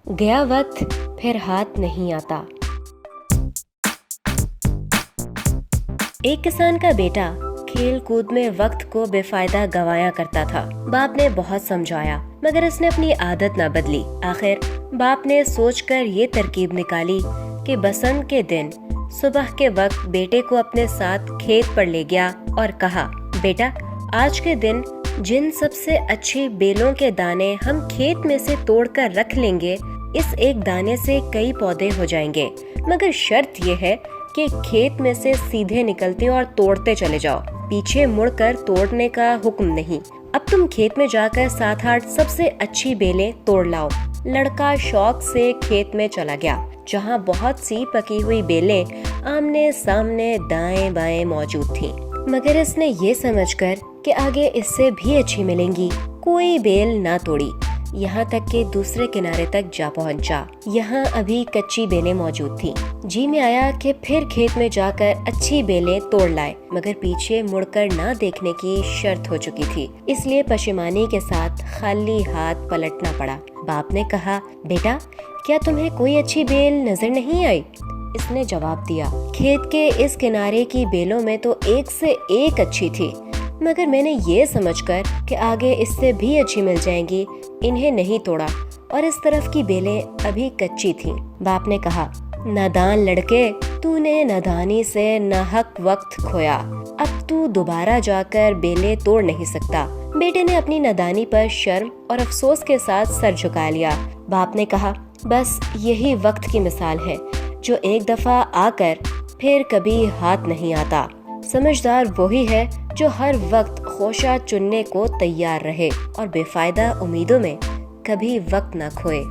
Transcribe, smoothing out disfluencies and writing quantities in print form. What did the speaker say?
गया वक्त फिर हाथ नहीं आता। एक किसान का बेटा खेल कूद में वक्त को बेफायदा गवाया करता था। बाप ने बहुत समझाया मगर उसने अपनी आदत न बदली। आखिर बाप ने सोचकर ये तरकीब निकाली कि बसंत के दिन सुबह के वक्त बेटे को अपने साथ खेत पर ले गया और कहा, बेटा आज के दिन जिन सबसे अच्छी बेलों के दाने हम खेत में से तोड़कर रख लेंगे, इस एक दाने से कई पौधे हो जाएंगे, मगर शर्त ये है कि खेत में से सीधे निकलते और तोड़ते चले जाओ, पीछे मुड़कर तोड़ने का हुक्म नहीं। अब तुम खेत में जाकर 7-8 सबसे अच्छी बेलें तोड़ लाओ। लड़का शौक से खेत में चला गया, जहाँ बहुत सी पकी हुई बेलें आमने सामने दाएं बाएं मौजूद थीं। मगर इसने ये समझकर कि आगे इससे भी अच्छी मिलेंगी, कोई बेल ना तोड़ी, यहाँ तक कि दूसरे किनारे तक जा पहुँचा। यहाँ अभी कच्ची बेलें मौजूद थीं। जी में आया कि फिर खेत में जाकर अच्छी बेलें तोड़ लाए, मगर पीछे मुड़कर ना देखने की शर्त हो चुकी थी, इसलिए पशेमानी के साथ खाली हाथ पलटना पड़ा। बाप ने कहा, बेटा क्या तुम्हें कोई अच्छी बेल नजर नहीं आई? इसने जवाब दिया, खेत के इस किनारे की बेलों में तो एक से एक अच्छी थी, मगर मैंने ये समझकर कि आगे इससे भी अच्छी मिल जाएंगी, इन्हें नहीं तोड़ा और इस तरफ की बेलें अभी कच्ची थीं। बाप ने कहा, नादान लड़के, तूने नादानी से नाहक वक्त खोया, अब तू दोबारा जाकर बेलें तोड़ नहीं सकता। बेटे ने अपनी नादानी पर शर्म और अफसोस के साथ सर झुका लिया। बाप ने कहा, बस यही वक्त की मिसाल है जो एक दफा आकर फिर कभी हाथ नहीं आता। समझदार वही है जो हर वक्त खोशा चुनने को तैयार रहे और बेफायदा उम्मीदों में कभी वक्त न खोए।